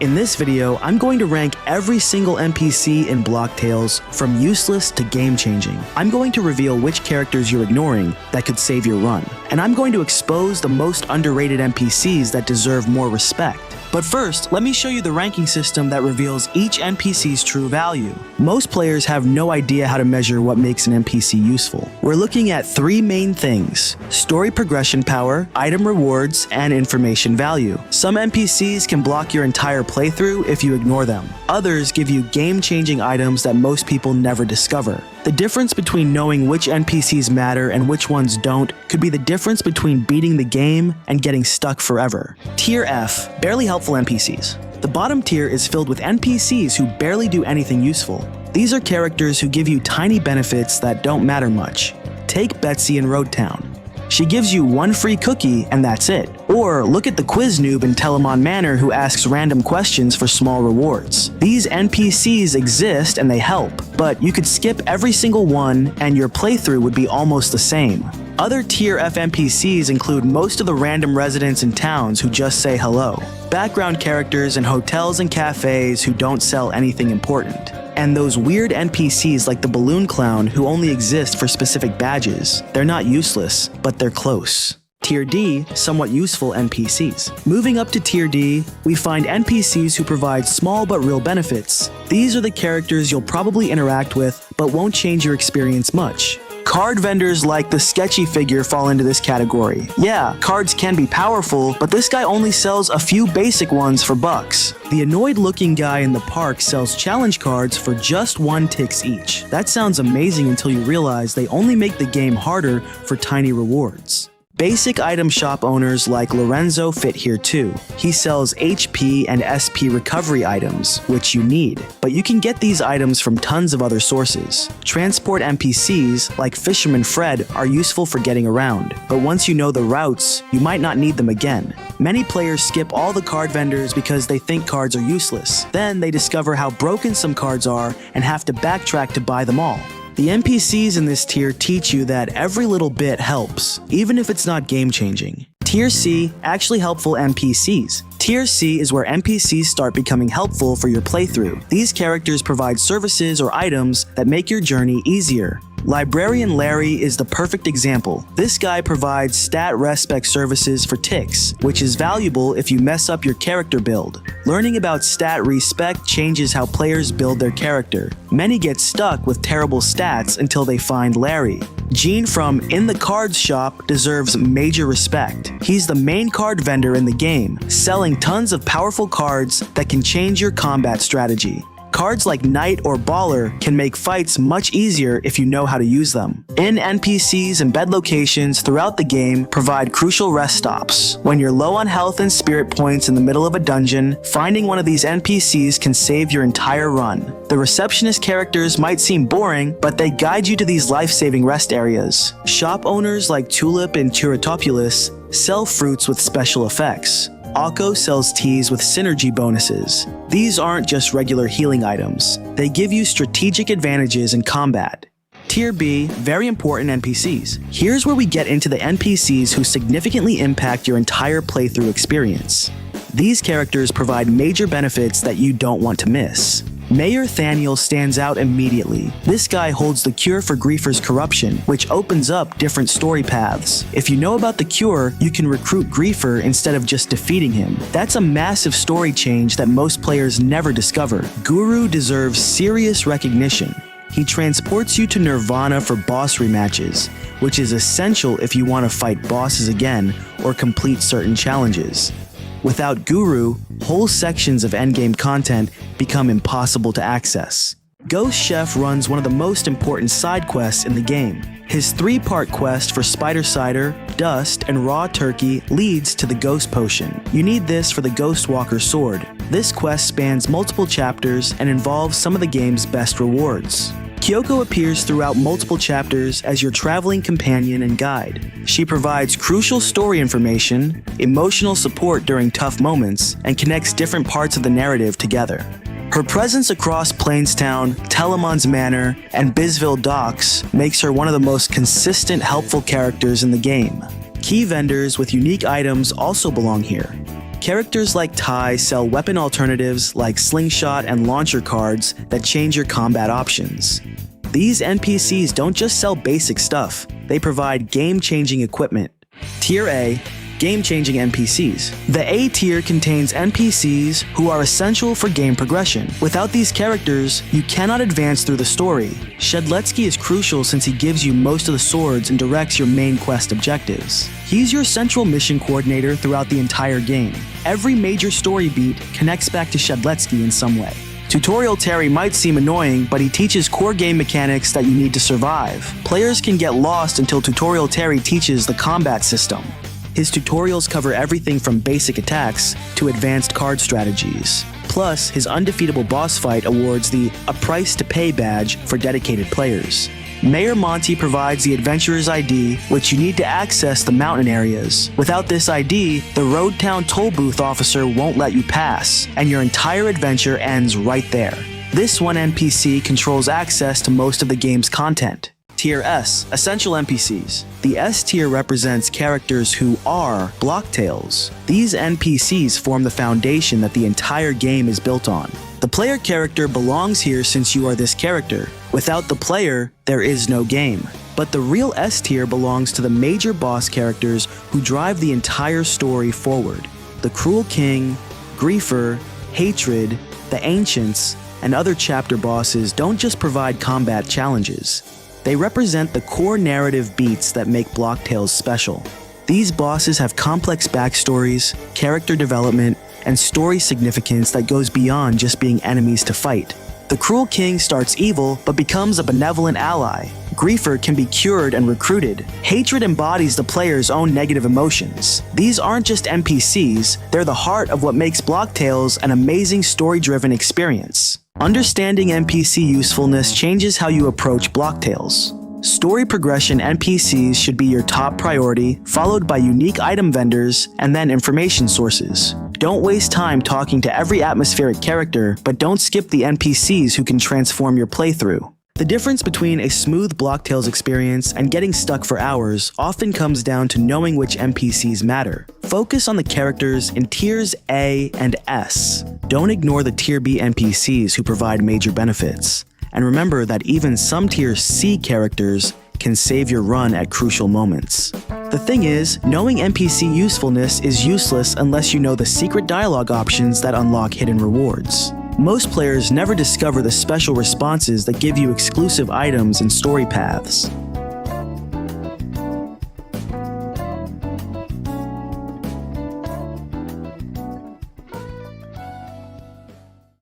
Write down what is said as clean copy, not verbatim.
In this video, I'm going to rank every single NPC in Block Tales from useless to game-changing. I'm going to reveal which characters you're ignoring that could save your run. And I'm going to expose the most underrated NPCs that deserve more respect. But first, let me show you the ranking system that reveals each NPC's true value. Most players have no idea how to measure what makes an NPC useful. We're looking at three main things: story progression power, item rewards, and information value. Some NPCs can block your entire playthrough if you ignore them. Others give you game-changing items that most people never discover. The difference between knowing which NPCs matter and which ones don't could be the difference between beating the game and getting stuck forever. Tier F, barely helpful NPCs. The bottom tier is filled with NPCs who barely do anything useful. These are characters who give you tiny benefits that don't matter much. Take Betsy in Road Town. She gives you one free cookie and that's it. Or look at the Quiz Noob in Telamon Manor who asks random questions for small rewards. These NPCs exist and they help, but you could skip every single one and your playthrough would be almost the same. Other Tier F NPCs include most of the random residents in towns who just say hello, background characters in hotels and cafes who don't sell anything important, and those weird NPCs like the balloon clown who only exist for specific badges. They're not useless, but they're close. Tier D, somewhat useful NPCs. Moving up to Tier D, we find NPCs who provide small but real benefits. These are the characters you'll probably interact with, but won't change your experience much. Card vendors like the sketchy figure fall into this category. Yeah, cards can be powerful, but this guy only sells a few basic ones for bucks. The annoyed-looking guy in the park sells challenge cards for just 1 tix each. That sounds amazing until you realize they only make the game harder for tiny rewards. Basic item shop owners like Lorenzo fit here too. He sells HP and SP recovery items, which you need, but you can get these items from tons of other sources. Transport NPCs like Fisherman Fred are useful for getting around, but once you know the routes, you might not need them again. Many players skip all the card vendors because they think cards are useless. Then they discover how broken some cards are and have to backtrack to buy them all. The NPCs in this tier teach you that every little bit helps, even if it's not game-changing. Tier C, actually helpful NPCs. Tier C is where NPCs start becoming helpful for your playthrough. These characters provide services or items that make your journey easier. Librarian Larry is the perfect example. This guy provides stat respec services for ticks, which is valuable if you mess up your character build. Learning about stat respec changes how players build their character. Many get stuck with terrible stats until they find Larry. Gene from In the Cards Shop deserves major respect. He's the main card vendor in the game, selling tons of powerful cards that can change your combat strategy. Cards like Knight or Baller can make fights much easier if you know how to use them. NPCs and bed locations throughout the game provide crucial rest stops. When you're low on health and spirit points in the middle of a dungeon, finding one of these NPCs can save your entire run. The receptionist characters might seem boring, but they guide you to these life-saving rest areas. Shop owners like Tulip and Turritopoulos sell fruits with special effects. Akko sells teas with synergy bonuses. These aren't just regular healing items. They give you strategic advantages in combat. Tier B, very important NPCs. Here's where we get into the NPCs who significantly impact your entire playthrough experience. These characters provide major benefits that you don't want to miss. Mayor Thaniel stands out immediately. This guy holds the cure for Griefer's corruption, which opens up different story paths. If you know about the cure, you can recruit Griefer instead of just defeating him. That's a massive story change that most players never discover. Guru deserves serious recognition. He transports you to Nirvana for boss rematches, which is essential if you want to fight bosses again or complete certain challenges. Without Guru, whole sections of endgame content become impossible to access. Ghost Chef runs one of the most important side quests in the game. His 3-part quest for Spider Cider, Dust, and Raw Turkey leads to the Ghost Potion. You need this for the Ghost Walker Sword. This quest spans multiple chapters and involves some of the game's best rewards. Kyoko appears throughout multiple chapters as your traveling companion and guide. She provides crucial story information, emotional support during tough moments, and connects different parts of the narrative together. Her presence across Plainstown, Telamon Manor, and Bisville Docks makes her one of the most consistent helpful characters in the game. Key vendors with unique items also belong here. Characters like Tai sell weapon alternatives like slingshot and launcher cards that change your combat options. These NPCs don't just sell basic stuff, they provide game-changing equipment. Tier A, game-changing NPCs. The A tier contains NPCs who are essential for game progression. Without these characters, you cannot advance through the story. Shedletsky is crucial since he gives you most of the swords and directs your main quest objectives. He's your central mission coordinator throughout the entire game. Every major story beat connects back to Shedletsky in some way. Tutorial Terry might seem annoying, but he teaches core game mechanics that you need to survive. Players can get lost until Tutorial Terry teaches the combat system. His tutorials cover everything from basic attacks to advanced card strategies. Plus, his undefeatable boss fight awards the A Price to Pay badge for dedicated players. Mayor Monty provides the Adventurer's ID, which you need to access the mountain areas. Without this ID, the Road Town toll booth officer won't let you pass, and your entire adventure ends right there. This one NPC controls access to most of the game's content. Tier S, Essential NPCs. The S tier represents characters who are blocktails. These NPCs form the foundation that the entire game is built on. The player character belongs here since you are this character. Without the player, there is no game. But the real S tier belongs to the major boss characters who drive the entire story forward. The Cruel King, Griefer, Hatred, the Ancients, and other chapter bosses don't just provide combat challenges. They represent the core narrative beats that make Blocktails special. These bosses have complex backstories, character development, and story significance that goes beyond just being enemies to fight. The Cruel King starts evil, but becomes a benevolent ally. Griefer can be cured and recruited. Hatred embodies the player's own negative emotions. These aren't just NPCs, they're the heart of what makes Blocktails an amazing story-driven experience. Understanding NPC usefulness changes how you approach Blocktails. Story progression NPCs should be your top priority, followed by unique item vendors, and then information sources. Don't waste time talking to every atmospheric character, but don't skip the NPCs who can transform your playthrough. The difference between a smooth Blocktails experience and getting stuck for hours often comes down to knowing which NPCs matter. Focus on the characters in tiers A and S. Don't ignore the tier B NPCs who provide major benefits. And remember that even some tier C characters can save your run at crucial moments. The thing is, knowing NPC usefulness is useless unless you know the secret dialogue options that unlock hidden rewards. Most players never discover the special responses that give you exclusive items and story paths.